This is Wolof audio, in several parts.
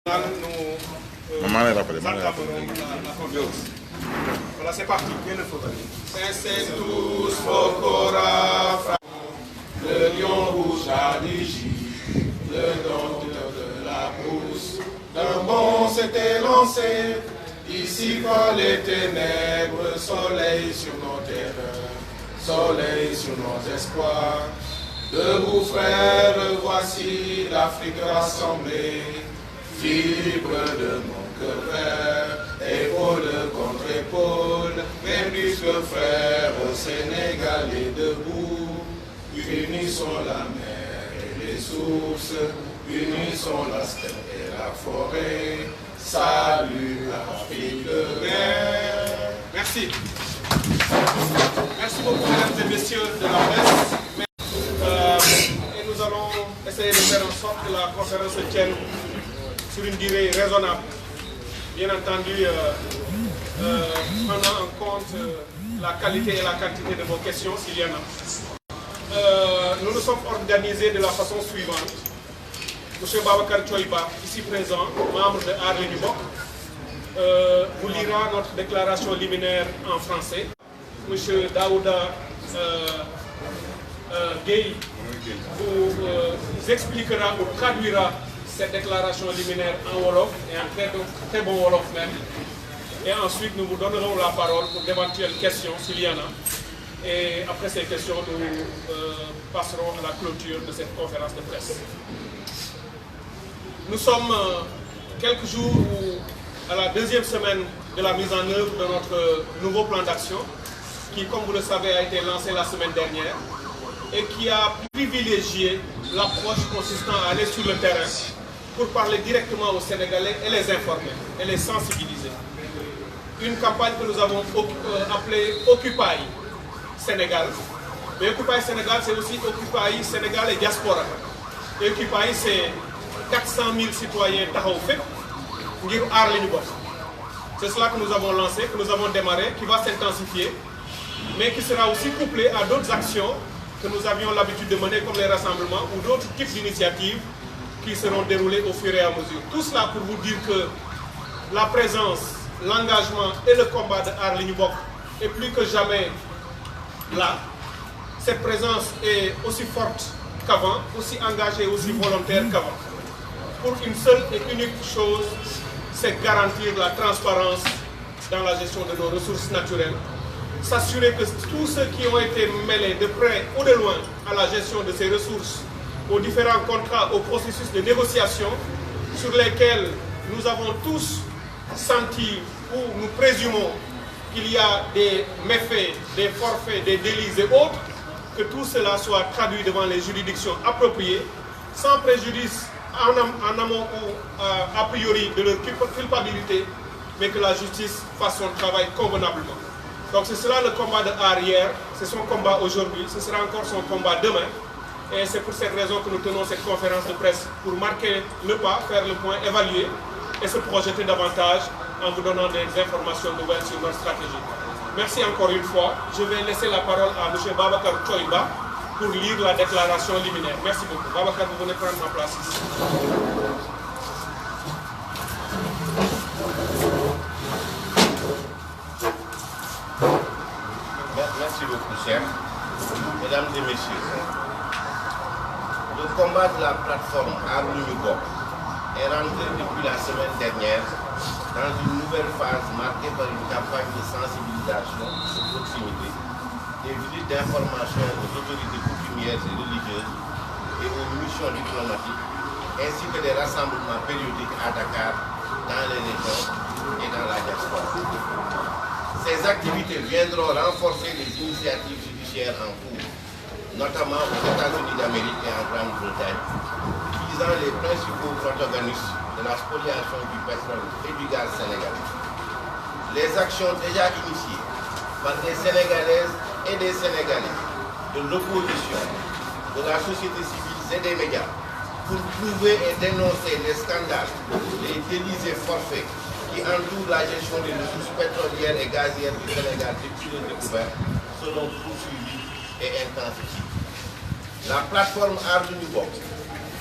Nous entamons la conférence. Voilà, c'est parti. Bien le photo. C'est tous Pokora, le lion rouge à l'Égypte, le dompteur de la brousse. D'un bond s'était lancé, ici par les ténèbres, soleil sur nos terreurs, soleil sur nos espoirs. Debout frères, voici l'Afrique rassemblée, fibre de mon cœur vert, épaule contre épaule, mais plus que frères, Sénégalais debout, unissons la mer et les sources, unissons la steppe et la forêt, salut l'Afrique de mer. Merci. Merci beaucoup mesdames et messieurs de la presse. Et nous allons essayer de faire en sorte que la conférence se tienne sur une durée raisonnable. Bien entendu, prenant en compte la qualité et la quantité de vos questions, s'il y en a. Nous nous sommes organisés de la façon suivante. M. Babacar Choiba, ici présent, membre de Aar Li Ñu Bokk, vous lira notre déclaration liminaire en français. M. Daouda Gueye vous expliquera ou traduira cette déclaration liminaire en Wolof et en très bon Wolof même. Et ensuite, nous vous donnerons la parole pour d'éventuelles questions, s'il y en a. Et après ces questions, nous passerons à la clôture de cette conférence de presse. Nous sommes quelques jours à la deuxième semaine de la mise en œuvre de notre nouveau plan d'action, qui, comme vous le savez, a été lancé la semaine dernière et qui a privilégié l'approche consistant à aller sur le terrain pour parler directement aux Sénégalais et les informer et les sensibiliser. Une campagne que nous avons appelée Occupy Sénégal. Mais Occupy Sénégal, c'est aussi Occupy Sénégal et Diaspora. Et Occupy, c'est 400 000 citoyens taxaw fépp ngir Aar Li Ñu Bokk. C'est cela que nous avons lancé, que nous avons démarré, qui va s'intensifier, mais qui sera aussi couplé à d'autres actions que nous avions l'habitude de mener, comme les rassemblements ou d'autres types d'initiatives qui seront déroulées au fur et à mesure. Tout cela pour vous dire que la présence, l'engagement et le combat de Aar Li Ñu Bokk est plus que jamais là. Cette présence est aussi forte qu'avant, aussi engagée, aussi volontaire qu'avant. Pour une seule et unique chose, c'est garantir la transparence dans la gestion de nos ressources naturelles, s'assurer que tous ceux qui ont été mêlés de près ou de loin à la gestion de ces ressources, aux différents contrats, au processus de négociation sur lesquels nous avons tous senti ou nous présumons qu'il y a des méfaits, des forfaits, des délits et autres, que tout cela soit traduit devant les juridictions appropriées, sans préjudice en amont ou a priori de leur culpabilité, mais que la justice fasse son travail convenablement. Donc c'est cela le combat de Aar hier, c'est son combat aujourd'hui, ce sera encore son combat demain. Et c'est pour cette raison que nous tenons cette conférence de presse, pour marquer le pas, faire le point, évaluer et se projeter davantage en vous donnant des informations nouvelles sur notre stratégie. Merci encore une fois. Je vais laisser la parole à M. Babacar Choiba pour lire la déclaration liminaire. Merci beaucoup. Babacar, vous venez prendre ma place ici. Merci beaucoup, chers. Mesdames et messieurs, le combat de la plateforme Aar Li Ñu Bokk est rentré depuis la semaine dernière dans une nouvelle phase marquée par une campagne de sensibilisation de proximité, des visites d'information aux autorités coutumières et religieuses et aux missions diplomatiques, ainsi que des rassemblements périodiques à Dakar, dans les régions et dans la diaspora. Ces activités viendront renforcer les initiatives judiciaires en cours, notamment aux États-Unis d'Amérique et en Grande-Bretagne, visant les principaux protagonistes de la spoliation du pétrole et du gaz sénégalais. Les actions déjà initiées par des Sénégalaises et des Sénégalais, de l'opposition, de la société civile et des médias, pour prouver et dénoncer les scandales, les délits et forfaits qui entourent la gestion des ressources pétrolières et gazières du Sénégal depuis le découvert, seront poursuivis et intensifiés. La plateforme Aar Li Ñu Bokk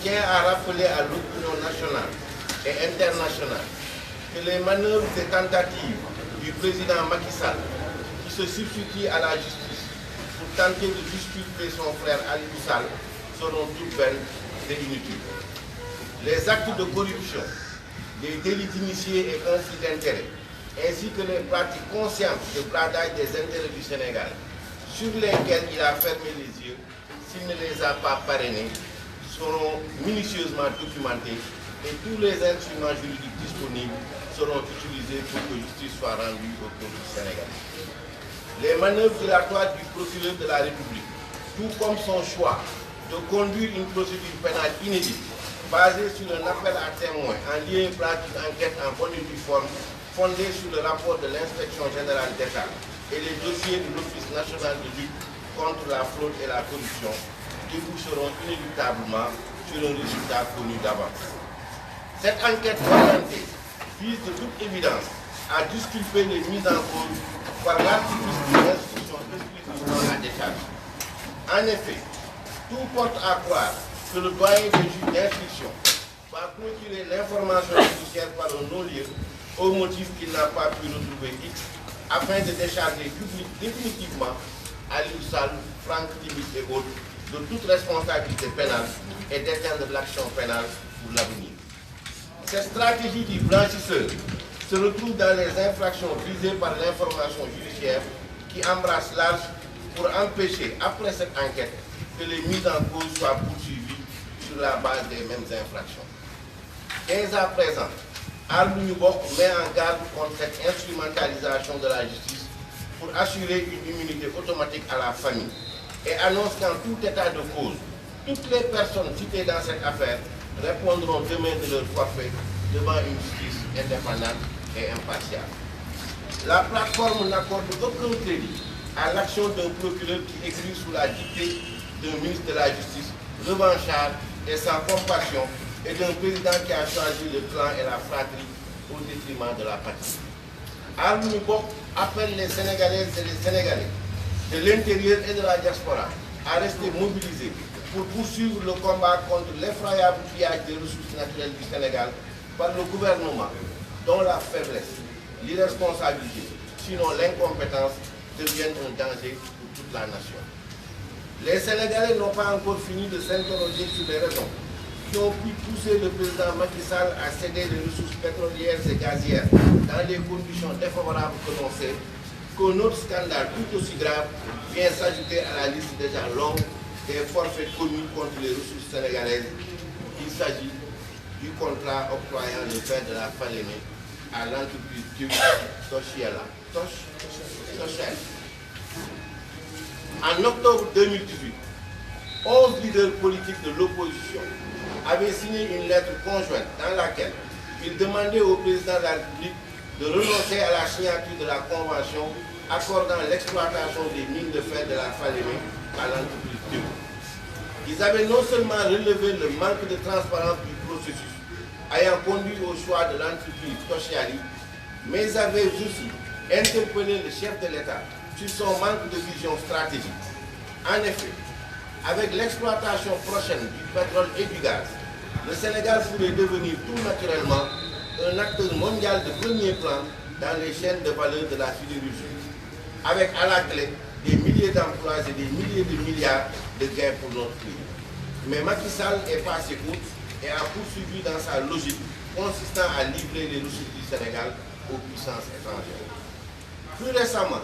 tient à rappeler à l'opinion nationale et internationale que les manœuvres et tentatives du président Macky Sall, qui se substitue à la justice pour tenter de disculper son frère Aliou Sall, seront toutes vaines et inutiles. Les actes de corruption, les délits d'initiés et conflits d'intérêts, ainsi que les pratiques conscientes de bradage des intérêts du Sénégal, sur lesquels il a fermé les yeux, s'il ne les a pas parrainés, seront minutieusement documentés et tous les instruments juridiques disponibles seront utilisés pour que justice soit rendue au peuple sénégalais. Les manœuvres dilatoires du procureur de la République, tout comme son choix de conduire une procédure pénale inédite, basée sur un appel à témoins en lien avec une enquête en bonne et due forme, fondée sur le rapport de l'Inspection générale d'État et les dossiers de l'Office national de lutte contre la fraude et la corruption, déboucheront inéluctablement sur un résultat connu d'avance. Cette enquête orientée vise de toute évidence à disculper les mises en cause par l'artifice de l'instruction exclusivement à décharge. En effet, tout porte à croire que le doyen des juges d'instruction va clôturer l'information judiciaire par un non-lieu au motif qu'il n'a pas pu retrouver X afin de décharger définitivement Aliou Sall, Franck Timis et autres de toute responsabilité pénale et d'éteindre l'action pénale pour l'avenir. Cette stratégie du blanchisseur se retrouve dans les infractions visées par l'information judiciaire qui embrasse large pour empêcher, après cette enquête, que les mises en cause soient poursuivies sur la base des mêmes infractions. 15 ans présent, Aly Ngouille Mbok met en garde contre cette instrumentalisation de la justice pour assurer une immunité automatique à la famille et annonce qu'en tout état de cause, toutes les personnes citées dans cette affaire répondront demain de leur forfait devant une justice indépendante et impartiale. La plateforme n'accorde aucun crédit à l'action d'un procureur qui écrit sous la dictée d'un ministre de la Justice revanchard et sans compassion et d'un président qui a choisi le clan et la fratrie au détriment de la patrie. Aly Ngouille Mbok appelle les Sénégalaises et les Sénégalais de l'intérieur et de la diaspora à rester mobilisés pour poursuivre le combat contre l'effroyable pillage des ressources naturelles du Sénégal par le gouvernement dont la faiblesse, l'irresponsabilité, sinon l'incompétence, deviennent un danger pour toute la nation. Les Sénégalais n'ont pas encore fini de s'interroger sur les raisons qui ont pu pousser le président Macky Sall à céder les ressources pétrolières et gazières dans des conditions défavorables que l'on sait, qu'un autre scandale tout aussi grave vient s'ajouter à la liste déjà longue des forfaits commis contre les ressources sénégalaises. Il s'agit du contrat octroyant le fait de la Falémé à l'entreprise turque Toshela. En octobre 2018, 11 leaders politiques de l'opposition avaient signé une lettre conjointe dans laquelle ils demandaient au président de la République de renoncer à la signature de la convention accordant l'exploitation des mines de fer de la Falémé à l'entreprise turque. Ils avaient non seulement relevé le manque de transparence du processus ayant conduit au choix de l'entreprise Toshali, mais ils avaient aussi interpellé le chef de l'État sur son manque de vision stratégique. En effet, avec l'exploitation prochaine du pétrole et du gaz, le Sénégal pourrait devenir tout naturellement un acteur mondial de premier plan dans les chaînes de valeur de la sidérurgie, avec à la clé des milliers d'emplois et des milliers de milliards de gains pour notre pays. Mais Macky Sall est passé outre et a poursuivi dans sa logique consistant à livrer les ressources du Sénégal aux puissances étrangères. Plus récemment,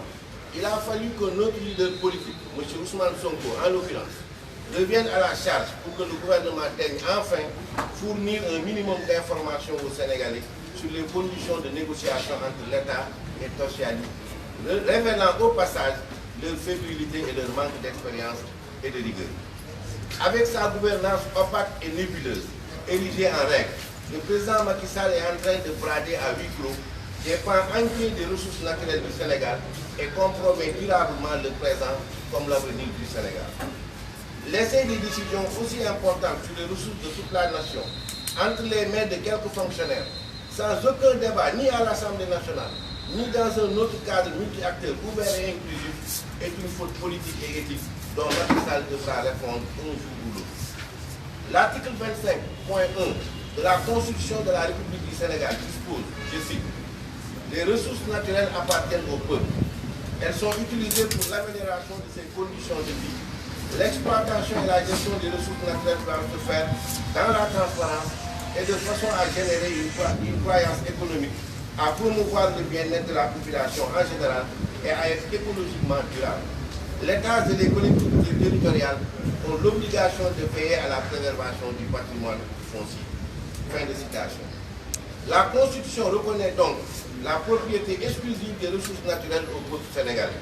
il a fallu que notre leader politique, M. Ousmane Sonko en l'occurrence, revienne à la charge pour que le gouvernement daigne enfin fournir un minimum d'informations aux Sénégalais sur les conditions de négociation entre l'État et Toshali, révélant au passage leur fébrilité et leur manque d'expérience et de rigueur. Avec sa gouvernance opaque et nébuleuse, érigée en règle, le président Macky Sall est en train de brader à huis clos des pans entiers des ressources naturelles du Sénégal et compromet durablement le présent comme l'avenir du Sénégal. Laisser des décisions aussi importantes sur les ressources de toute la nation entre les mains de quelques fonctionnaires, sans aucun débat ni à l'Assemblée nationale, ni dans un autre cadre multi-acteur ouvert et inclusif, est une faute politique et éthique dont Macky Sall devra répondre un jour ou l'autre. L'article 25.1 de la Constitution de la République du Sénégal dispose, je cite, les ressources naturelles appartiennent au peuple. Elles sont utilisées pour l'amélioration de ses conditions de vie. L'exploitation et la gestion des ressources naturelles doivent se faire dans la transparence et de façon à générer une croyance économique, à promouvoir le bien-être de la population en général et à être écologiquement durable. L'État et les collectivités territoriales ont l'obligation de veiller à la préservation du patrimoine foncier. Fin de citation. La Constitution reconnaît donc la propriété exclusive des ressources naturelles au peuple sénégalais.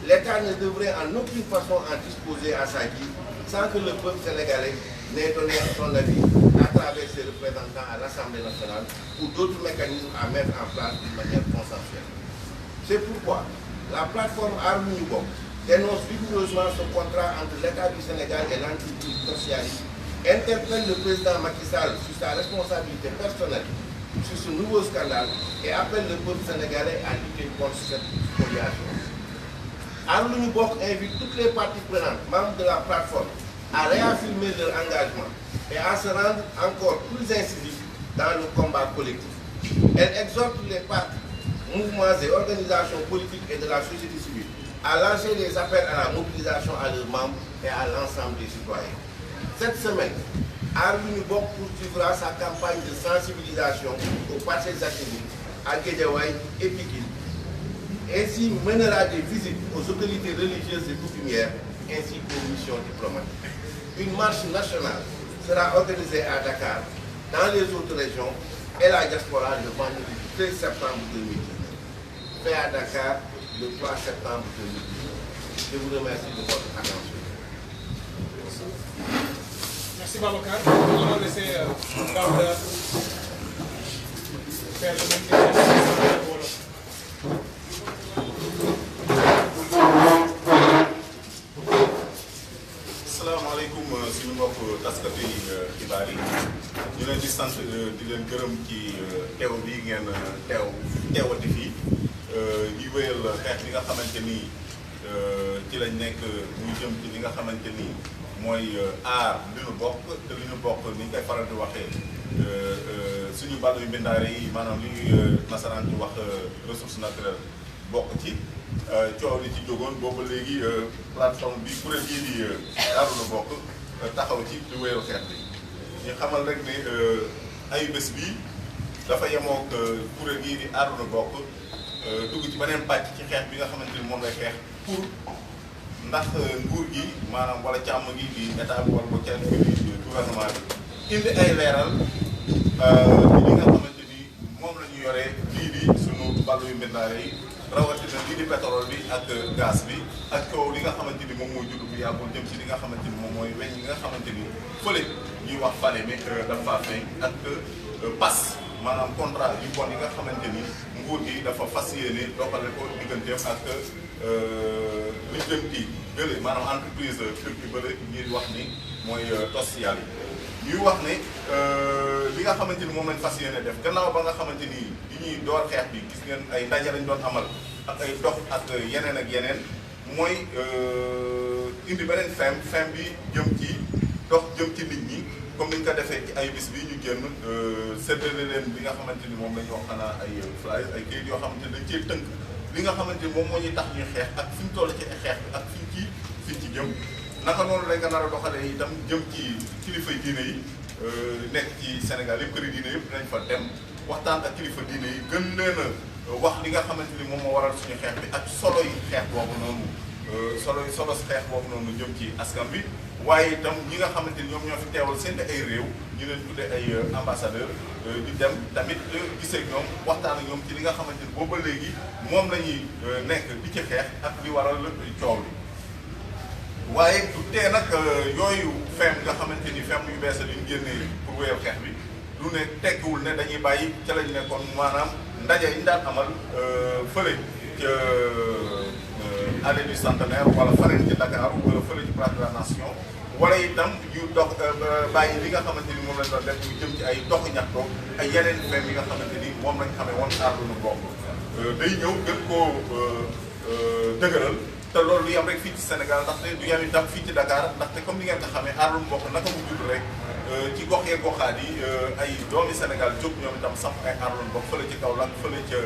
L'État ne devrait en aucune façon en disposer à sa guise sans que le peuple sénégalais n'ait donné son avis à travers ses représentants à l'Assemblée nationale ou d'autres mécanismes à mettre en place d'une manière consensuelle. C'est pourquoi la plateforme Aar Lu Ñu Bokk dénonce rigoureusement ce contrat entre l'État du Sénégal et l'entreprise socialiste, interpelle le président Macky Sall sur sa responsabilité personnelle sur ce nouveau scandale et appelle le peuple sénégalais à lutter contre cette spoliation. Aar Lu Ñu Bokk invite toutes les parties prenantes, membres de la plateforme, à réaffirmer leur engagement et à se rendre encore plus incisifs dans le combat collectif. Elle exhorte les partis, mouvements et organisations politiques et de la société civile à lancer des appels à la mobilisation à leurs membres et à l'ensemble des citoyens. Cette semaine, Aar Lu Ñu Bokk poursuivra sa campagne de sensibilisation aux parcelles activistes à Guédiawaye et Pikine. Ainsi mènera des visites aux autorités religieuses et coutumières ainsi qu'aux missions diplomatiques. Une marche nationale sera organisée à Dakar, dans les autres régions et la diaspora le vendredi 13 septembre 2019. Fait à Dakar le 3 septembre 2019. Je vous remercie de votre attention. Merci Babacar. Nous allons laisser Daouda faire le même exercice. Asalaamaaleykum suñu mbokk taskati xibaar yi ñu leen di sant di leen gërëm ci teew bi ngeen teewati fii di wéyal xeex li nga xamante ni ci lañ nekk muy jëm ci li nga xamante ni mooy aar li ñu bokk te li ñu bokk ni ñu koy faral di waxee suñu bàllu mbindaare yi maanaam li ñuy nasaraan di wax ressource naturelle bokk ci coow li ci jógoon boobu léegi plateforme bi kuréel gii di Aar Lu Ñu Bokk taxaw ci di wéyal xeex bi ñu xamal rek ne ayu bés bi dafa yemook kuréel gii di Aar Lu Ñu Bokk dugg ci beneen pàcc ci xeex bi nga xamante ni moom lay xeex pour ndax nguur gi maanaam wala càmm gi di état bi wala ba kenn di gouvernement bi indi ay leeral li nga xamante ni moom la ñu yoree lii di sunu bàllu yu mbindaare yi rawatina lii di pétrole bi ak gaz bi ak coow li nga xamante ni moom mooy judd bu yàggul jëm ci li nga xamante ni moom mooy weñ yi nga xamante ni fële ñuy wax fale mi dafa feeñ ak pass maanaam contrat yu bon yi nga xamante ni nguur gi dafa fas yéene doxale ko digganteem ak li jëm ci bële maanaam entreprise turque bële ñuy wax ni mooy Tosyal yi ñuy wax ne li nga xamante ni moom lañ fas yéene def gannaaw ba nga xamante ni li ñuy door xeex bi gis ngeen ay ndaje lañ doon amal ak ay dox ak yeneen ak yeneen mooy indi beneen fem bi jëm ci dox jëm ci nit ñi comme ni ñu ko defee ci ay bis bi ñu génn séddale leen li nga xamante ni moom la ñu wax xanaa ay flyers ay kayit yoo xamante ni dañ cee tënk li nga xamante ni moom moo ñuy tax ñuy xeex ak fi ñu toll ci xeex bi ak fiñ ci jëm naka noonu lañ nga nar a doxalee itam jëm ci kilifay diine yi nekk ci Sénégal yëpp këri diine yëpp dinañ fa dem waxtaan ak kilifa diine yi gën leen a wax li nga xamante ni moom moo waral suñu xeex bi ak solo yi xeex boobu noonu solo si xeex boobu noonu jëm ci askan bi waaye itam ñi nga xamante ni ñoom ñoo fi teewal seen ay réew ñu leen tuddee ay ambassadeur di dem tamit gisee ñoom waxtaan ak ñoom ci li nga xamante ni boobu ba léegi moom la ñuy nekk di ci xeex ak li waral coow li waaye du tee nag yooyu fem nga xamante ni fem yu bees li ñu génnee pour wéyal xeex bi du ne tekkiwul ne dañuy bàyyi ca lañ nekkoon maanaam ndaje yi ñu daan amal fële ca allée du centenaire wala faneen ci Dakar wala fële ci place de la nation wala itam yu dox bàyyi li nga xamante ni moom lañ doon def ñu jëm ci ay dox ñaxtoo ay yeneen fem yi nga xamante ni moom lañ xamee woon Aar Lu Ñu Bokk day ñëw gën koo dëgëral te loolu du yem rek fii ci Sénégal ndaxte du yem itam fii ci Dakar ndaxte comme ni ngeen ko xamee Aar Lu Ñu Bokk naka mu judd rek ci goxee goxaat yi ay doomi Sénégal jóg ñoom itam samp ay arloon ba fële ci Kaolack fële ca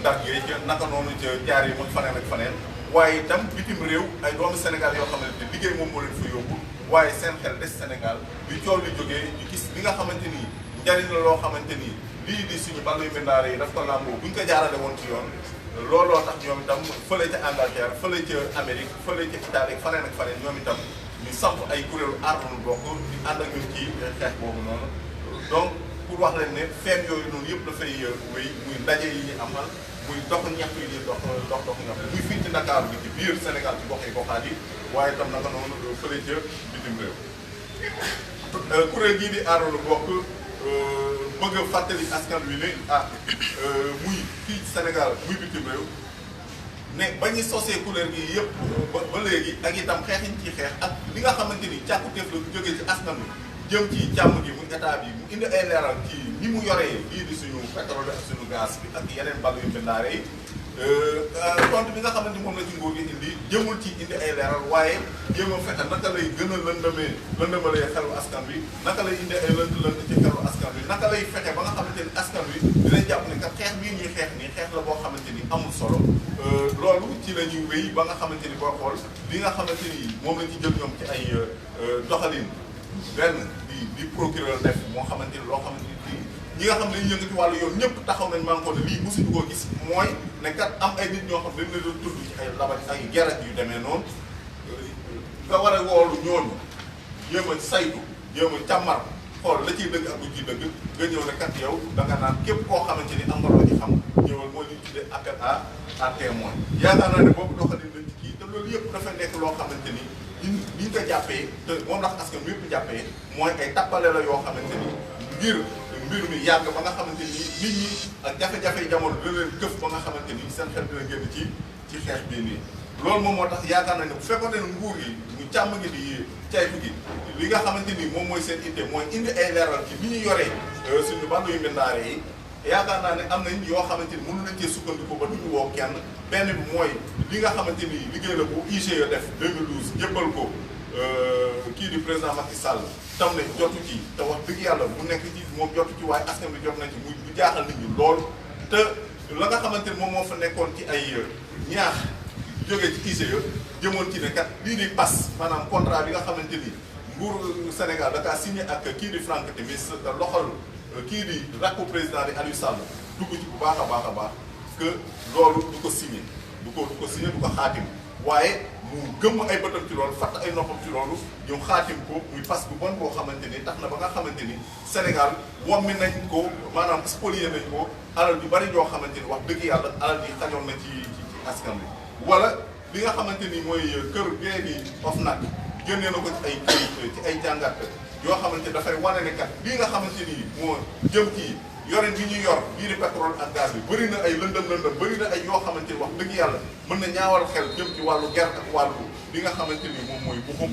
Ndar Géej ca naka noonu ca jaar yi mag faneen ak faneen waaye itam bitim réew ay doomi Sénégal yoo xamante ne liggéey moom moo leen fa yóbbu waaye seen xel des Sénégal bi coow li jógee ñu gis li nga xamante ni njariñ la loo xamante ni lii di suñu balluy mbindaare yi daf ko làmboo bu ñu ko jaarale woon ci yoon looloo tax ñoom itam fële ca Angleterre fële ca Amérique fële ca Italie faneen ak faneen ñoom itam ñu samp ay kuréelu aar lu bokk di ànd ak ñun ci xeex boobu noonu donc pour wax leen ne feem yooyu noonu yëpp dafay wéy muy ndaje yi ñu amal muy dox ñaxtu yi ñuy dox ñaxtu muy fii ci Dakar bi ci biir Sénégal ci gox yi goxaat yi waaye itam naka noonu fële ca bitim réew kuréel gii di aar lu bokk bëgg a fàttali askan wi ne muy fii ci Sénégal muy bitim réew ne ba ñu sosee kuréel gi yëpp ba léegi ak itam xeex yi ñu ciy xeex ak li nga xamante ni càkkutéef la bu jógee ci askan wi jëm ci càmm gi mu état bi mu indi ay leeral ci ni mu yoree lii di suñu pétrole ak suñu gaz bi ak yeneen ballu yu mbindaare yi tontu bi nga xamante ni moom la ci nguur gi indi jëmul ci indi ay leeral waaye jéem a fexe naka lay gën a lëndamalee xelu askan wi naka lay indi ay lënt ci xelu askan wi naka lay fexe ba nga xamante ni askan wi dinañ jàpp ne kat xeex bii ñuy xeex nii xeex la boo xamante ni amul solo loolu ci la ñuy wéy ba nga xamante ni boo xool li nga xamante ni moom lañ ci jël ñoom ci ay doxalin benn di procureur def moo xamante ni loo xamante ni ñi nga xam ne dañuy yëngu ci wàllu yoon ñëpp taxaw nañ man ko ne lii mosuñu koo gis mooy ne kat am ay nit ñoo xam ne dañ leen doon tudd ci ay labat ay geret yu demee noonu nga war a woolu ñooñu jéem a saytu jéem a càmmar xool la ciy dëgg ak lu ciy dëgg nga ñëw ne kat yow da nga naan képp koo xamante ni am nga loo ci xam ñëwal mooy li ñu tuddee appel à témoin yaakaar naa ne boobu doxalin lañ ci kii te loolu yëpp dafa nekk loo xamante ni ñu ko jàppee te moom ndax askan yëpp jàppee mooy ay tappale la yoo xamante ni ngir mbir mi yàgg ba nga xamante ni nit ñi ak jafe-jafe jamono dina leen këf ba nga xamante ni seen xel dina génn ci xeex bii nii loolu moom moo tax yaakaar na ne bu fekkoon ne nguur gi ñu càmm gi di caytu gi li nga xamante ni moom mooy seen itte mooy indi ay leeral ci ni ñu yoree suñu bandu yu mbindaare yi yaakaar naa ne am nañ yoo xamante ni mënu nañ cee sukkandiku ba duñu woo kenn benn bi mooy li nga xamante ni liggéey la bu IGE def 2012 jébbal ko kii di président Macky Sall tam ne jotu ci te wax dëgg yàlla bu nekk ci moom jotu ci waaye askan bi jot nañ ci muy bu jaaxal nit ñi loolu te la nga xamante ni moom moo fa nekkoon ci ay ñaax jógee ci IGE jëmoon ci ne kat lii di pass maanaam contrat bi nga xamante ni nguur Sénégal da kaa signé ak kii di Franck Timis te loxol kii di rakku président di Aliou Sall dugg ci bu baax a baax que loolu du ko signé du ko signé du ko xaatim waaye mu gëmm ay bëtam ci loolu fatt ay noppam ci loolu ñëw xaatim ko muy pass bu bon boo xamante ni tax na ba nga xamante ni Sénégal wommi nañ ko maanaam spolié nañ ko alal bi bari yoo xamante ni wax dëgg yàlla alal yi xajoon na ci askan bi wala li nga xamante ni mooy kër gee di OFNAC génnee na ko ci ay këyit ci ay jàngat yoo xamante ni dafay wane ne kat lii nga xamante ni moo jëm ci yorin bi ñuy yor bii di pétrole ak gaz bi bëri na ay lëndëm bëri na ay yoo xamante ni wax dëgg yàlla mën na ñaawal xel jëm ci wàllu gerte ak wàllu li nga xamante ni moom mooy buxum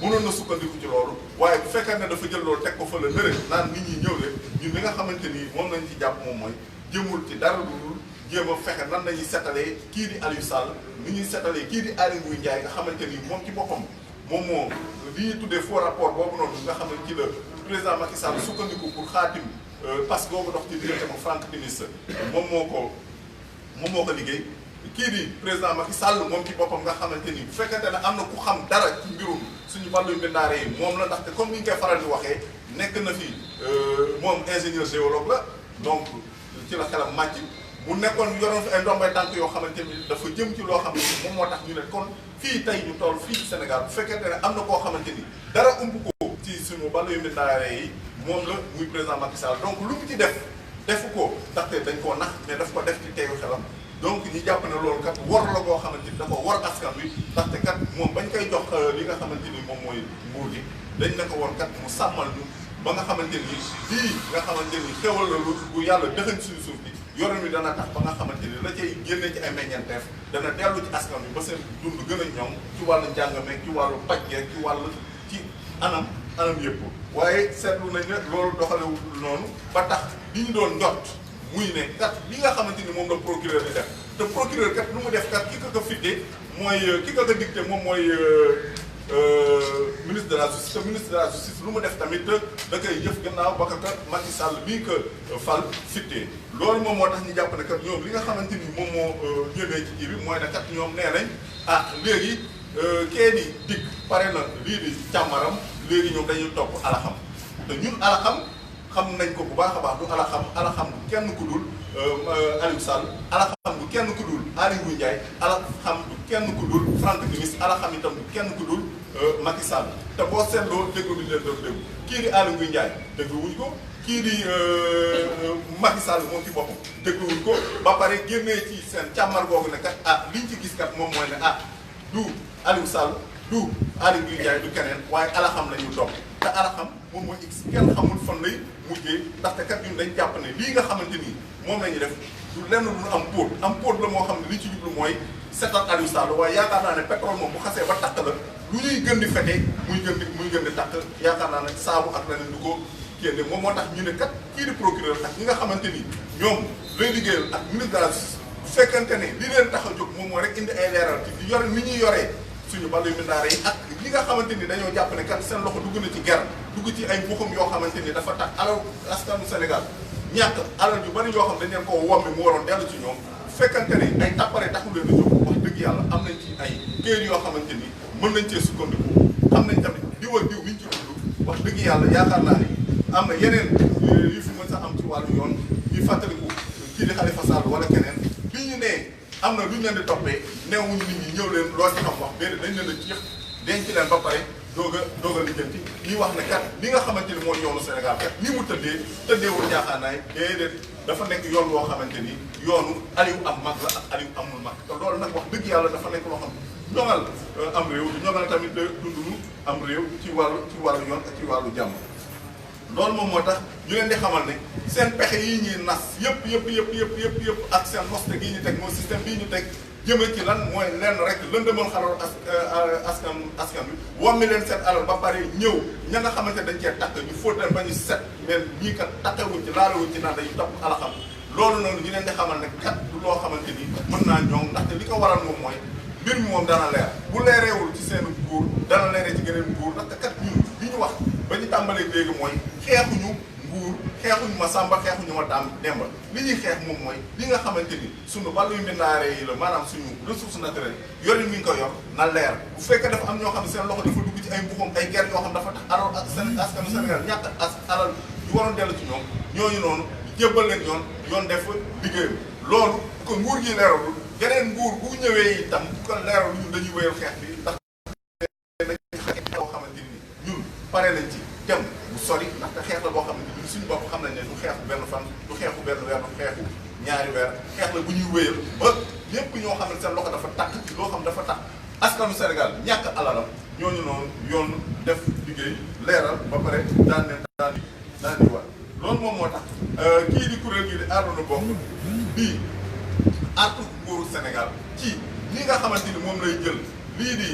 mënoon na sukkandiku ci loolu waaye bu fekkee ne dafa jël loolu teg ko fa la nëre naan nit ñi ñëw leen ñun li nga xamante ni moom lañ ci jàpp moom mooy jëmul ci dara lu dul jéem a fexe nan lañuy setalee kii di Aliou Sall ni ñuy setalee kii di Aly Ngouille Ndiaye nga xamante ni moom ci boppam moom moo li ñuy tuddee faux rapport boobu noonu nga xam ne ci la président Macky Sall sukkandiku pour xaatim parce que boobu dox ci diggante ak Franck Timis moom moo ko liggéey kii di président Macky Sall moom ci boppam nga xamante ni bu fekkente ne am na ku xam dara ci mbirum suñu wàllu mbindaare yi moom la ndaxte comme ni ñu koy faral di waxee nekk na fi moom ingénieur géologue la donc ci la xelam màcc mu nekkoon yoroon fi ay ndombay tànk yoo xamante ni dafa jëm ci loo xam ne moom moo tax ñu ne kon fii tey ñu toll fii ci Sénégal bu fekkente ne am na koo xamante ni dara umb ko ci suñu wàllu mbindaare yi moom la muy président Macky Sall donc lu mu ci defu ko ndaxte dañ koo nax mais daf ko def ci teeyu xelam donc ñi jàpp ne loolu kat war la koo xamante ni dafa war askan wi ndaxte kat moom bañ koy jox li nga xamante ni moom mooy nguur gi dañ ne ko woon kat mu sàmmal ñu ba nga xamante ni lii nga xamante ni xewal la lu bu yàlla dëxañ suñu suuf bi yorin wi dana tax ba nga xamante ni la cay génne ci ay meññeenteef dana dellu ci askan wi ba seen dund gën a ñoŋ ci wàllu njàng meeg ci wàllu paj geeg ci wàllu ci anam yëpp waaye seetlu nañ ne loolu doxalewul noonu ba tax li ñu doon njort muy ne kat li nga xamante ni moom la procureur di def te procureur kat lu mu def kat ki ko fitte mooy ki ko dicté moom mooy ministre de la justice te ministre de la justice lu mu def tamit da koy jëf gannaaw ba kat Macky Sall bii que fal fittee loolu moom moo tax ñu jàpp ne kat ñoom li nga xamante ni moom moo génnee ci kii bi mooy ne kat ñoom nee nañ léegi kee di dikk pare na lii di càmmaram léegi ñoom dañuy topp alaxam te ñun alaxam xam nañ ko bu baax a baax du alaxam du kenn ku dul Aliou Sall alaxam du kenn ku dul Aly Ngouille Ndiaye alaxam du kenn ku dul Franck Timis alaxam itam du kenn ku dul Macky Sall te boo seetloo déglu bi leen doon déglu kii di Aly Ngouille Ndiaye dégluwuñ ko kii di Macky Sall moom ci boppam dégluwuñ ko ba pare génnee ci seen càmmar googu ne kat liñ ci gis kat moom mooy ne du Aliou Sall du Aly Ngouille Ndiaye du keneen waaye alaxam la ñu topp te alaxam moom mooy x kenn xamul fan lay mujjee ndaxte kat ñun dañ jàpp ne lii nga xamante ni moom la ñuy def du lenn lu am póot la moo xam ne li ci jublu mooy setal Aliou Sall waaye yaakaar naa ne pétrole moom bu xasee ba takk la lu ñuy gën di fete muy gën di takk yaakaar naa ne saabu ak leneen du ko génne moom moo tax ñu ne kat kii di procureur ak ñi nga xamante ni ñoom lay liggéeyal ak ministre de la justice bu fekkante ne li leen tax a jóg moom mooy rek indi ay leeral ci di yore ni ñuy yoree suñu ballu mindaare yi ak ñi nga xamante ni dañoo jàpp ne kat seen loxo dugg na ci ger dugg ci ay mbuxum yoo xamante ni dafa tax alal askanu Sénégal ñàkk alal yu bari yoo xam dañ leen koo wommi mu waroon dellu ci ñoom bu fekkante ne ay tappare taxu leen a jóg wax dëgg yàlla am nañ ci ay këyit yoo xamante ni mën nañ cee sukkandiku xam nañ tamit diw ak diw liñ ci dund wax dëgg yàlla yaakaar naa ni am na yeneen yu fi mën sax am ci wàllu yoon yu fàttaliku kii di Khalifa Sall wala keneen bi ñu nee am na lu ñu leen di toppee neewuñu nit ñi ñëw leen loo ci xam wax déedéet dañ leen a jeex denc leen ba pare doog a lijjanti ñuy wax ne kat li nga xamante ni mooy yoonu Sénégal kat ni mu tëddeewul jaaxaanaay déedéet dafa nekk yoon woo xamante ni yoonu Aliou am mag la ak Aliou amul mag te loolu nag wax dëgg yàlla dafa nekk loo xam ñoŋal am réew di ñoŋal tamit dundunu am réew ci wàllu yoon ak ci wàllu jàmm loolu moom moo tax ñu leen di xamal ne seen pexe yi ñuy nas yëpp ak seen noste gi ñu teg mooy système bii ñu teg jëme ci lan mooy lenn rek lëndëmal xalaat askan bi wammi leen seen alal ba pare ñëw ña nga xamante dañ cee takk ñu fóot leen ba ñu set mais ñii kat takkewuñ ci laalawuñ ci naan dañuy topp alaxam loolu noonu ñu leen di xamal ne kat du loo xamante ni mën naa ñoŋ ndaxte li ko waral moom mooy mbir mi moom dana leer bu leereewul ci seen nguur dana leeree ci geneen nguur ndaxte kat ñun li ñu wax ba ñu tàmbalee léegi mooy xeexuñu nguur xeexuñu ma sàmba xeexuñu ma demba li ñuy xeex moom mooy li nga xamante ni suñu wàllu mbindaare yi la maanaam suñu ressource naturelle yorin mi ngi ko yor na leer bu fekkee dafa am ñoo xam ne seen loxo dafa dugg ci ay mbuxum ay ger yoo xam dafa tax alal askanu Sénégal ñàkk alal yu waroon dellu ci ñoom ñooñu noonu jébbal leen yoon def liggéeyam loolu bu ko nguur gi leeralul geneen nguur bu ñëwee itam bu ko leeralul ñun dañuy wéyal xeex bi ndax yoo xamante ni ñun pare nañ ci dem bu sori ndaxte xeex la boo xam ne ñun suñu bopp xam nañ ne du xeexu benn fan du xeexu benn weer du xeexu ñaari weer xeex la bu ñuy wéyal ba lépp ñoo xam ne seen loxo dafa takk ci loo xam dafa takk askanu Sénégal ñàkk alalam ñooñu noonu yoon def liggéey leeral ba pare daan di war loolu moom moo tax kii di kuréel gii di Aarona Bokk bii artu nguuru Sénégal ci li nga xamante ni moom lay jël lii di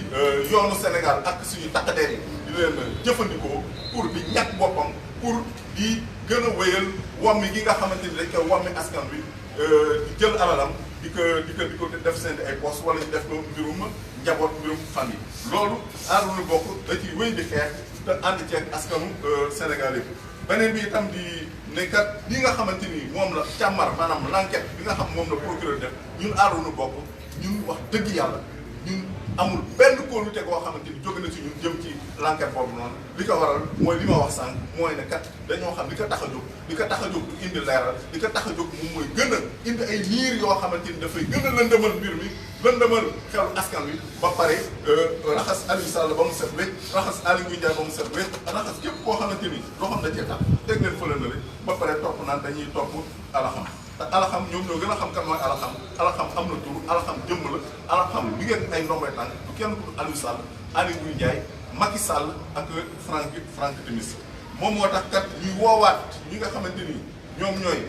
yoonu Sénégal ak suñu takkadeer yi di leen jëfandikoo pour di ñàkk boppam pour di gën a wéyal wàmmi gi nga xamante ni dañ koy wàmmi askan wi di jël alalam di ko def seen ay poste wala ñu def ko mbirum njaboot mbirum famille loolu Aarona Bokk da ciy wéy di xeex te ànd ceeg askanu Sénégal yëpp beneen bi itam di ne kat li nga xamante ni moom la càmmar maanaam l'enquête bi nga xam moom la procureur def ñun Aarona Bokk ñun wax dëgg yàlla ñun amul benn kóolute goo xamante ni jóge na ci ñun jëm ci l'enquête boobu noonu li ko waral mooy li ma wax sànq mooy ne kat dañoo xam li ko tax a jóg du indi leeral li ko tax a jóg moom mooy gën a indi ay niir yoo xamante ni dafay gën a lëndëmal mbir mi lëndëmal xelu askan wi ba pare raxas Aliou Sall ba mu set wécc raxas Aly Ngouille Ndiaye ba mu set wécc raxas képp koo xamante ni loo xam da cee tax teg leen fële na le ba pare topp naan dañuy topp alaxam te alaxam ñoom ñoo gën a xam kan mooy alaxam am na tur alaxam jëmm la alaxam bi ngeen ay ndombay tànk du kenn ku Aliou Sall Aly Ngouille Ndiaye Macky Sall ak Franck Timis moom moo tax kat ñuy woowaat ñi nga xamante ni ñoom ñooy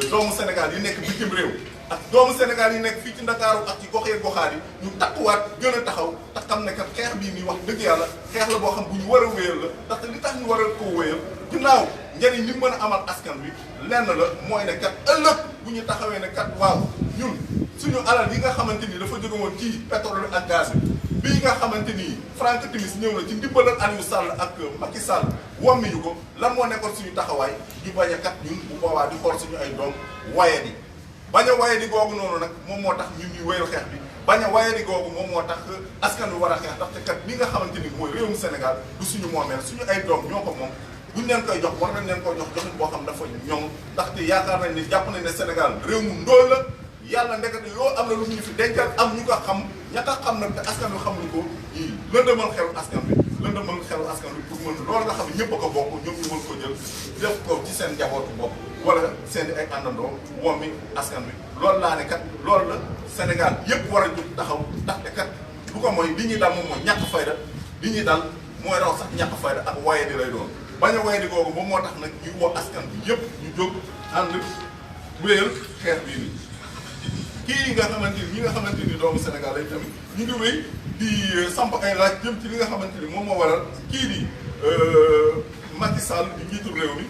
doomu Sénégal yi nekk bitim réew ak doomu Sénégal yi nekk fii ci Ndakaaru ak ci goxee goxaat yi ñu takkuwaat gën a taxaw te xam ne kat xeex bii nii wax dëgg yàlla xeex la boo xam bu ñu war a wéyal la ndaxte li tax ñu war a koo wéyal ginnaaw njëriñ li mën a amal askan wi lenn la mooy ne kat ëllëg bu ñu taxawee ne kat waaw ñun suñu alal yi nga xamante ni dafa jóge woon ci pétrole ak gaz bi bii nga xamante ni Franck Timis ñëw na ci ndimbalal Aliou Sall ak Macky Sall wàmmi ñu ko lan moo nekkoon suñu taxawaay di bañ a kat ñun bu boobaa di xool suñu ay doom waye di bañ a waye di googu noonu nag moom moo tax ñun ñuy wéyal xeex bi bañ a waye di googu moom moo tax askan wi war a xeex ndaxte kat li nga xamante ni mooy réewum Sénégal du suñu moomeel suñu ay doom ñoo ko moom buñ leen koy jox war nañ leen koy jox joxin boo xam dafa ñoŋ ndaxte yaakaar nañ ni jàpp nañ ne Sénégal réew mu ndóol la yàlla ndekete yoo am na lu ñu fi dencal am ñu ko xam ña ko xam nag te askan wi xamuñ ko ñii lëndëmal xelu askan bi lëndëmal xelu askan bi pour mën loolu nga xam ne ñëpp a ko bokk ñoom ñu mën ko jël def ko ci seen njabootu bopp wala seen i ay àndandoo moom mi askan bi loolu laa ne kat loolu la Sénégal yëpp war a jóg taxaw ndaxte kat lu ko mooy li ñuy dal moom mooy ñàkk fayda li ñuy dal mooy raw sax ñàkk fayda ak waye di lay doon bañ a waye di googu moom moo tax nag ñu woo askan bi yëpp ñu jóg ànd wéyal xeex bii nii kii nga xamante ni ñi nga xamante ni doomu Sénégal lay tamit ñu ngi wéy di samp ay laaj jëm ci li nga xamante ni moom moo waral kii di Macky Sall di njiitu réew mi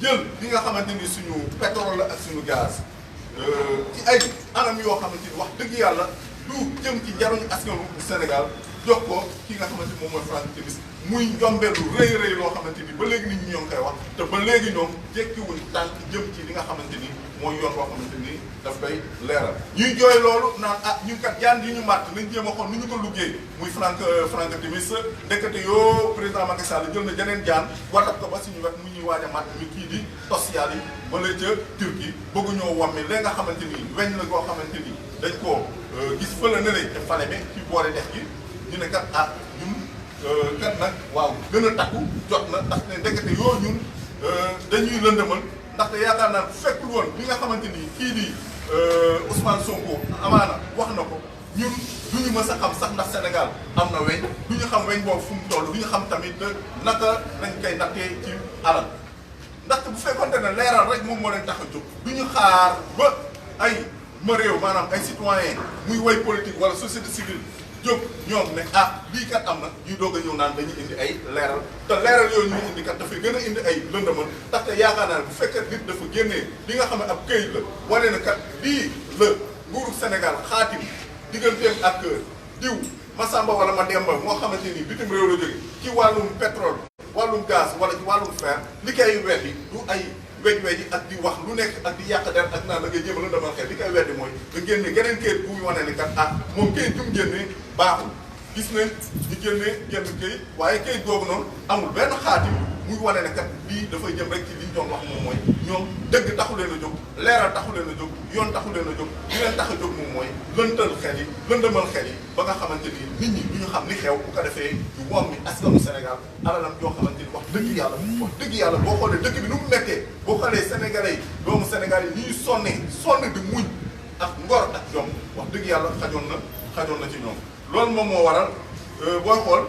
jël li nga xamante ni suñu pétrole la ak suñu gaz ci ay anam yoo xamante ni wax dëgg yàlla du jëm ci njariñu askanu Sénégal jox ko ki nga xamante ni moom mooy Franck Timis muy njombeelu rëy rëy loo xamante ni ba léegi nit ñi ñoo ngi koy wax te ba léegi ñoom jekkiwuñ tànk jëm ci li nga xamante ni mooy yoon boo xamante ni daf koy leeral ñuy jooy loolu naan ah ñu kat jaan yi ñu màtt nañ jéem a xool ni ñu ko liggéey muy Franck Timis ndekete yoo président Macky Sall jël na jeneen jaan watat ko ba suñu wet mu ñuy waaj a màtt mi kii di social yi wala ca Turquie bëggu ñoo wàmmi léegi nga xamante ni weñ la koo xamante ni dañ koo gis fële ne lay te fale bi ci boore dex gi ñu ne kat ah ñun kat nag waaw gën a takku jot na ndax ne ndekete yoo ñun dañuy lëndëmal ndaxte yaakaar naa fekkul woon li nga xamante ni kii di Ousmane Sonko amaana wax na ko ñun du ñu mës a xam sax ndax Sénégal am na weñ du ñu xam weñ boobu fu mu toll du ñu xam tamit naka lañ koy nattee ci alal ndaxte bu fekkonte ne leeral rek moom moo leen tax a jóg du ñu xaar ba ay ma réew maanaam ay citoyen muy way politique wala société civile jóg ñoom ne ah lii kat am na ñuy doog a ñëw naan dañuy indi ay leeral te leeral yooyu ñuy indi kat dafay gën a indi ay lëndëmal ndaxte yaakaar naa ne bu fekkee nit dafa génnee li nga xam ne ab këyit la wane na kat lii la nguuru Sénégal xaatim digganteem ak diw Massamba wala Mademba moo xamante ni bitim réew la jóge ci wàllum pétrole wàllum gaz wala ci wàllum fer li koy weddi du ay wej-weji ak di wax lu nekk ak di yàq der ak naan da ngay jéem a lëndëmal xel li koy weddi mooy nga génne geneen këyit bu wane ni kat ah moom këyit jum génne baaxul gis nañ ñu génnee genn këyit waaye këyit googu noonu amul benn xaatim muy wane ne kat lii dafay jëm rek ci li ñu doon wax moom mooy ñoom dëgg taxu leen a jóg leeral taxu leen a jóg yoon taxu leen a jóg li leen tax a jóg moom mooy lëntal xel yi lëndëmal xel yi ba nga xamante ni nit ñi du ñu xam li xew bu ko defee ñu wom mi askanu Sénégal alalam yoo xamante ni wax dëgg yàlla boo xoolee dëkk bi nu mu mettee boo xoolee sénégalais yi doomu Sénégal yi ni ñu sonn di muñ ak ngor ak jom wax dëgg yàlla xajoon na ci ñoom loolu moom moo waral booy xool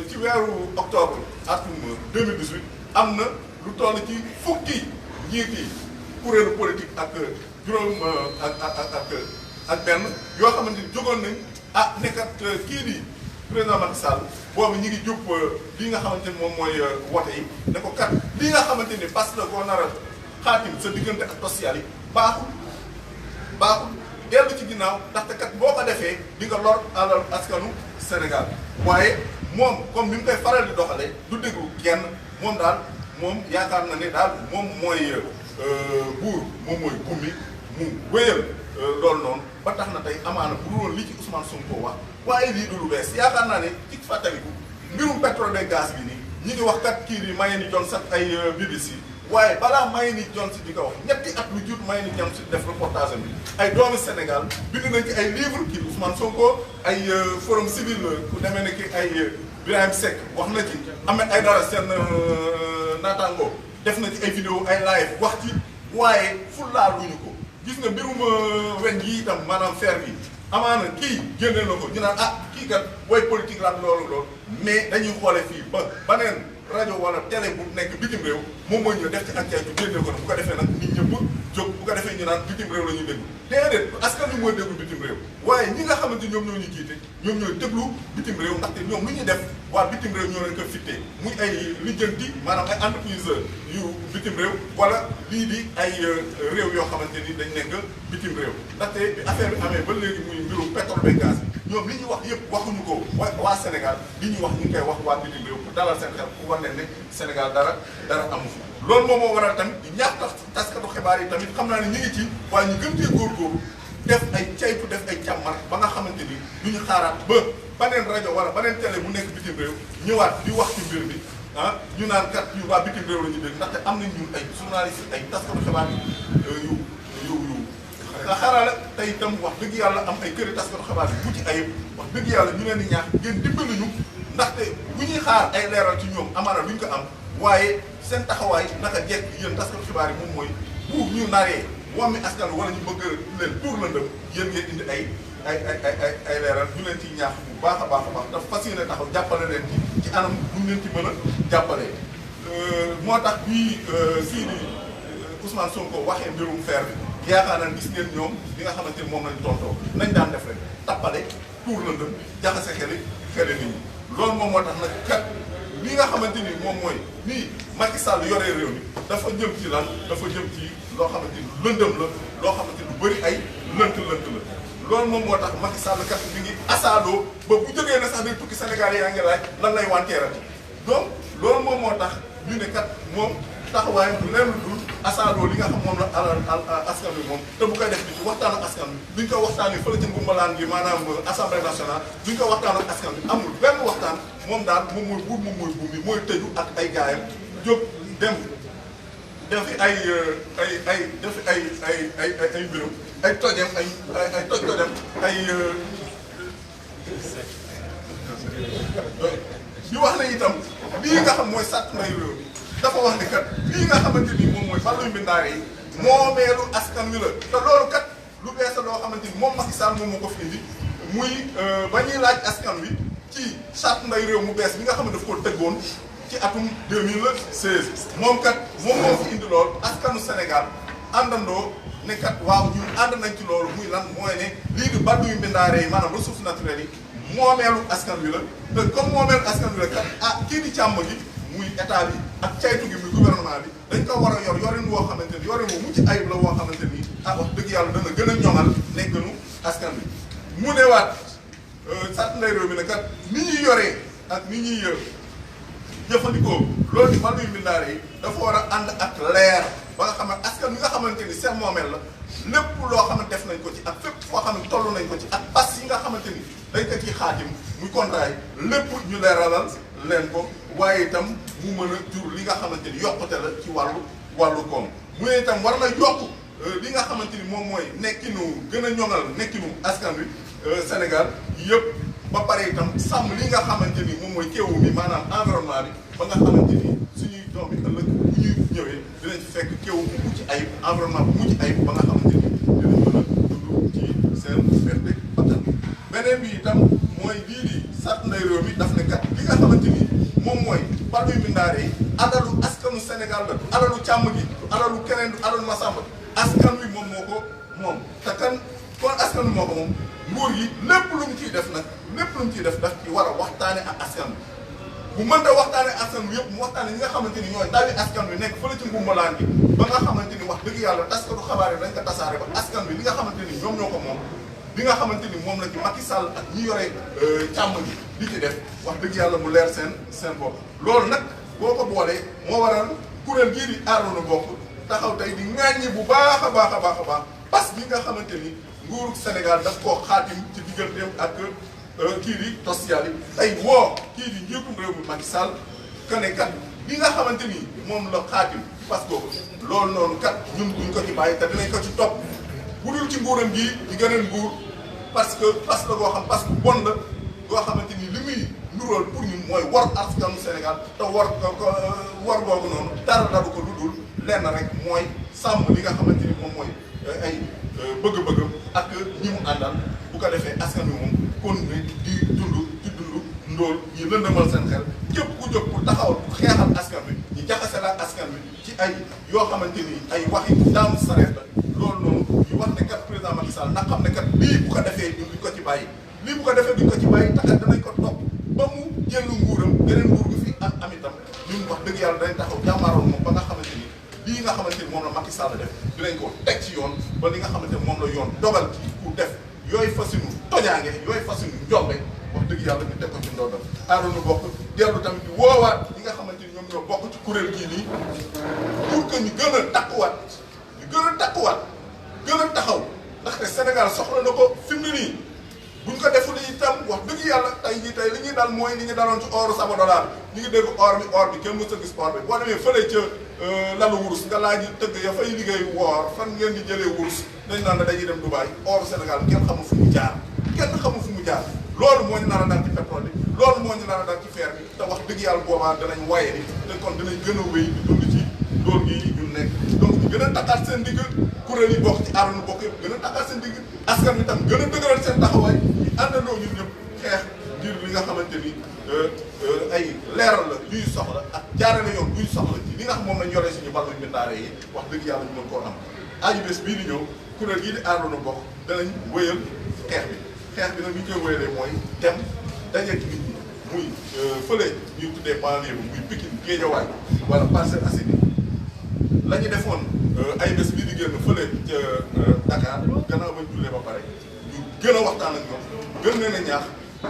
ci weeru octobre atum 2018 am na lu toll ci fukki njiit yi kuréelu politique ak juróom ak benn yoo xamante ni jógoon nañ ah nekkat kii di président Macky Sall boobu ñi ngi jub li nga xamante ni moom mooy wote yi ne ko kat li nga xamante ni parce que koo nar a xaatim sa diggante ak social yi baaxul dellu ci ginnaaw ndaxte kat boo ko defee di nga lor alal askanu Sénégal waaye moom comme ni mu koy faral di doxalee du déglu kenn moom daal moom yaakaar na ne daal moom mooy buur moom mooy gummi mu wéyal loolu noonu ba tax na tey amaana bu dul woon li ci Ousmane Sonko wax waaye lii du lu bees yaakaar naa ne ci fàttaliku mbirum pétrole et gaz bi nii ñi ngi wax kat kii di Mayeni Johnson ay BBC waaye balaa Mayeni Johnson di ko wax ñetti at lu jut Mayeni Johnson def reportage bi ay doomi Sénégal bind nañ ci ay livre kii di Ousmane Sonko ay forum civil ku demee ne ki ay Birahim Seck wax na ci Ahmed Aïdara seen naataango def na ci ay vidéo ay live wax ci waaye fulaaluñu ko gis nga mbirum weñ yi itam maanaam fer bi amaana kii génne na ko ñu naan ah kii kat booy politique la loolu mais dañuy xoole fii ba baneen rajo wala télé bu nekk bitim réew moom mooy ñëw def ci enquête bi génne ko nag bu ko defee nag nit ñëpp jóg bu ko defee ñu naan bitim réew la ñuy déglu déedéet askan wi mooy déglu bitim réew waaye ñi nga xamante ñoom ñoo ñu jiite ñoom ñooy déglu bitim réew ndaxte ñoom lu ñuy def waa bitim réew ñoo leen ko fittee muy ay lijjanti maanaam ay entreprise yu bitim réew wala lii di ay réew yoo xamante ni dañ nekk bitim réew ndaxte bi affaire bi amee ba léegi muy mbirum pétrole beeg gaz bi ñoom li ñuy wax yëpp waxuñu ko waa Sénégal li ñuy wax ñu ngi koy wax waa bitim réew pour dalal seen xel pour war leen ne Sénégal dara amu fi loolu moom moo waral tamit di ñaax taskatu xibaar yi tamit xam naa ne ñu ngi ci waaye ñu gën cee góorgóorlu def ay caytu def ay càmmar ba nga xamante ni du ñu xaaraat ba beneen rajo wala beneen télé bu nekk bitim réew ñëwaat di wax ci mbir mi ah ñu naan kat ñu waa bitim réew la ñu dégg ndaxte am nañ ñun ay journaliste ay taskatu xibaar yu xarala tey itam wax dëgg yàlla am ay këri taskatu xibaar yu mucc ayib wax dëgg yàlla ñu leen di ñaax ngeen dimbali ñu ndaxte bu ñuy xaar ay leeral ci ñoom amaana duñ ko am waaye seen taxawaay naka jekk yéen taskatu xibaar yi moom mooy bu ñu naree wàmmi askan wala ñu bëgg leen tuur lëndëm yéen ngeen indi ay leeral ñu leen ciy ñaax bu baax a baax te fas yéene taxaw jàppale leen ci anam bu ñu leen ci mën a jàppale. moo tax bii sii di Ousmane Sonko waxee mbirum fer bi yaakaar naa gis ngeen ñoom li nga xamante ni moom lañ tontoo nañ daan def rek tappale tuur lëndëm jaxase xeli nit ñi loolu moom moo tax nag kat li nga xamante ni moom mooy nii Macky Sall yoree réew mi dafa jëm ci lan dafa jëm ci loo xamante ni lëndëm la loo xamante ni lu bëri ay lënt la loolu moom moo tax Macky Sall kat mi ngi asaaloo ba bu jógee na sax day tukki Sénégal yaa ngi laaj lan lay wanteerati donc loolu moom moo tax ñu ne kat moom taxawaayam du leen dul asaaloo li nga xam moom la askan bi moom te bu koy def di ci waxtaan ak askan bi duñ ko waxtaanee fële ca Ngumbalaan gi maanaam assemblée nationale duñ ko waxtaan ak askan bi amul benn waxtaan moom daal moom mooy buur moom mooy buum bi mooy tëju ak ay gaayam jóg dem defi ay mbirum ay tojam ay tojam di wax ne itam lii nga xam mooy sàtt nday réew mi dafa wax ne kat lii nga xamante ni moom mooy wàllu mbindaare yi moomeelu askan wi la te loolu kat lu bees loo xamante ni moom Macky Sall moom moo ko fi indi muy ba ñuy laaj askan wi ci sàtt nday réew mu bees bi nga xam ne daf ko tëggoon ci atum 2016 moom kat moom moo fi indi lool askanu Sénégal àndandoo ne kat waaw ñun ànd nañ ci loolu muy lan mooy ne lii di baddu yu mbindaare yi maanaam ressources naturelles yi moomeelu askan wi la te comme moomeelu askan wi la kat ah kii di càmm gi muy état bi ak caytu gi muy gouvernement bi dañ ko war a yor yorin woo xamante ni yorin woo mucc ayib la woo xamante ni ah wax dëgg yàlla dana gën a ñoŋal nekkanu askan bi mu newaat sàtt nday réew mi ne kat ni ñuy yoree ak ni ñuy jëfandikoo loolu di wàllu mbindaare yi dafa war a ànd ak leer ba nga xam ne askan wi nga xamante ni seen moomeel la lépp loo xam ne def nañ ko ci ak fépp foo xam ne toll nañ ko ci ak pas yi nga xamante ni dañ ko ciy xaatim muy contrat yi lépp ñu leeralal leen ko waaye itam mu mën a jur li nga xamante ni yokkute la ci wàllu koom mu ne itam war na yokk li nga xamante ni moom mooy nekkinu gën a ñoŋal nekkinu askan wi Sénégal yëpp ba pare itam sàmm li nga xamante ni moom mooy kéewu mi maanaam environnement bi ba nga xamante ni suñuy doom yi ëllëg bu ñuy ñëwee dinañ ci fekk kéewu bu mucc ayib environnement bu mucc ayib ba nga xamante ni dinañ mën a dund ci seen berte bakkan beneen bi itam mooy lii di sàtt nday réew mi daf ne kat li nga xamante ni moom mooy badduy mbindaare yi alalu askanu Sénégal la du alalu càmm gi du alalu keneen du alalu Masamba askan wi moom moo ko moom te kan kon askan wi moo ko moom nguur yi lépp lu mu ciy def nag lépp lu mu ciy def daf ci war a waxtaane ak askan wi bu mënta waxtaane askan wi yëpp mu waxtaane ñi nga xamante ni ñooy ndawi askan wi nekk fële ci Ngumbalaan gi ba nga xamante ni wax dëgg yàlla taskatu xabaar yi dañ ko tasaare ba askan wi li nga xamante ni ñoom ñoo ko moom li nga xamante ni moom la ci Macky Sall ak ñi yore càmm gi di ci def wax dëgg yàlla mu leer seen bopp loolu nag boo ko boolee moo waral kuréel gii di aar lu bokk taxaw tey di ŋàññi bu baax a baax a baax a baax parce que li nga xamante ni nguuru Sénégal daf koo xaatim ci digganteem ak kii di social yi tey woo kii di njiitum réew mi Macky Sall que ne kat li nga xamante ni moom la xaatim parce que loolu noonu kat ñun duñ ko ci bàyyi te dinañ ko ci topp bu dul ci nguuram gii di gëneen nguur parce que goo xam parce que bon la goo xamante ni li muy nuróol pour ñun mooy war askanu Sénégal te war googu noonu dara daru ko lu dul lenn rek mooy sàmm li nga xamante ni moom mooy ay bëgg-bëggam ak ñi mu àndal bu ko defee askan wi moom continuer di dund ndóol ñi lëndëmal seen xel képp ku jóg pour taxawal pour xeexal askan wi ñu jaxase la askan wi ci ay yoo xamante ni ay waxi daanu sareet la loolu noonu Sall na xam ne kat lii bu ko defee ñun duñ ko ci bàyyi lii bu ko defee duñ ko ci bàyyi tax danañ ko topp ba mu jël nguuram geneen nguur gu fi am itam ñun wax dëgg yàlla dañ taxaw jàmmaaroon moom ba nga xamante ni lii nga xamante ni moom la Macky Sall def dinañ ko teg ci yoon ba li nga xamante ni moom la yoon dogal ci ku def yooyu fasinu tojaange yooyu fasinu njombe wax dëgg yàlla ñu teg ko ci ndoddam Arona bokk dellu tamit di woowaat ñi nga xamante ni ñoom ñoo bokk ci kuréel gii nii pour que ñu gën a takkuwaat gën a taxaw ndaxte Sénégal soxla na ko fi mu ne nii buñ ko deful itam wax dëgg yàlla tey li ñuy dal mooy li ñu daloon ci oru Sabodala ñu ngi dégg or bi kenn mës a gis or bi boo demee fële ca lalu wurus nga laaj tëgg ya fay liggéey woor fan ngeen di jëlee wurus dañ naan la dañuy dem Dubaï oru Sénégal kenn xamul fu mu jaar loolu moo ñu nar a dal ci pétrole bi loolu moo ñu nar a dal ci fer bi te wax dëgg yàlla boobaa danañ waye ni te kon dinañ gën a wéy di dund ci loolu gi ñu nekk donc ñu gën a takkaat seen digg kuréel yi bokk ci Arona bokk yëpp gën a takkaat seen digg askan wi tam gën a dëgëral seen taxawaay ñu àndandoo ñun ñëpp xeex ngir li nga xamante ni ay leeral la ñuy soxla ak jaarale yoon ñuy soxla ci li nga xam moom lañ yoree suñu ballu mbindaare yi wax dëgg yàlla ñu mën koo am AIBS bii di ñëw kuréel yi di Arona bokk danañ wéyal xeex bi nag ñu koy wéyalee mooy dem dajeeg nit ñi muy fële ñuy tuddee banlieue bi muy Pikine Guédiawaye wala Parcelles Assainies la ñu defoon AIBS bii di génn fële ca Dakar gannaaw bañ jullee ba pare ñu gën a waxtaan ak ñoom gën leen a ñaax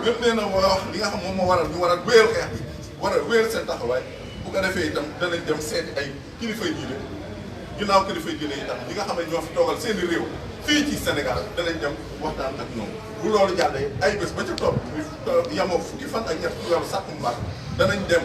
gën leen a wax li nga xam moom moo waral ñu war a wéyal xeex bi war a wéyal seen taxawaay bu ko defee itam danañ dem seeti ay kilifay diine ginnaaw kilifay diine itam ñi nga xam ne ñoo fi toogal seen i réew fii ci Sénégal danañ dem waxtaan ak ñoom bu loolu jàllee AIBS ba ca topp muy yamoo fukki fan ak ñett ci weeru sàttumbar danañ dem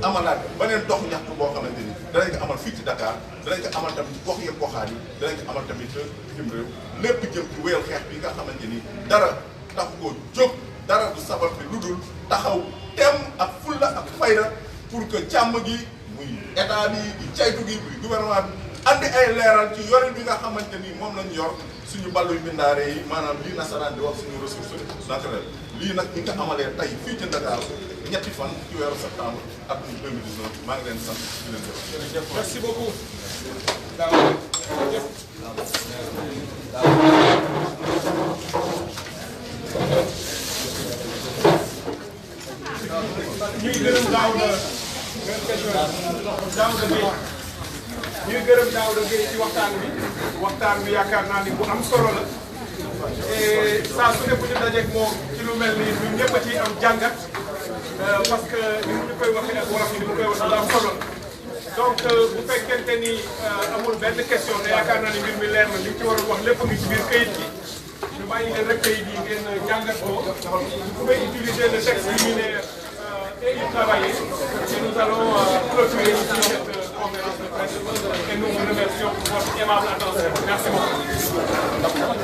amalaat beneen dox ñaxtu boo xamante ni danañ ko amal fii ci Dakar danañ ko amal tamit gox yeeg goxaan yi danañ ko amal tamit jëm réew lépp jëm ci wéyal xeex bi nga xamante ni dara tax ko jóg dara du sabab bi lu dul taxaw tem ak fulla ak fayda pour que càmm gi muy état bi di caytu gi muy gouvernement bi andi ay leeral ci yorin bi nga xamante ni moom lañ yor suñu balluy bindaare yi maanaam lii nasaraan di wax suñu ressource naturelle lii nag ñu ngi ko amalee tey fii ci Dakar ñetti fan ci weeru septembre ak 2019 maa ngi leen sant di leen jërëjëf. Merci beaucoup. ñuy gërëm Daouda Gueye ci waxtaan bi yaakaar naa ni bu am solo la et saa su ne bu ñu dajeeg moom ci lu mel ni ñun ñëpp a ciy am jàngat parce que ni mu ñu koy waxee ak wolof yi ni mu koy waxee la am solo donc bu fekkente ni amul benn question te yaakaar naa ni mbir mi leer na li ci waroon wax lépp ngi ci biir kayit gi ñu bàyyi leen rek kayit yi ngeen jàngat ko vous pouvez utiliser le texte liminaire et y travailler et nous allons clôturer ici cette conférence de presse et nous vous remercions pour votre aimable attention. Merci beaucoup.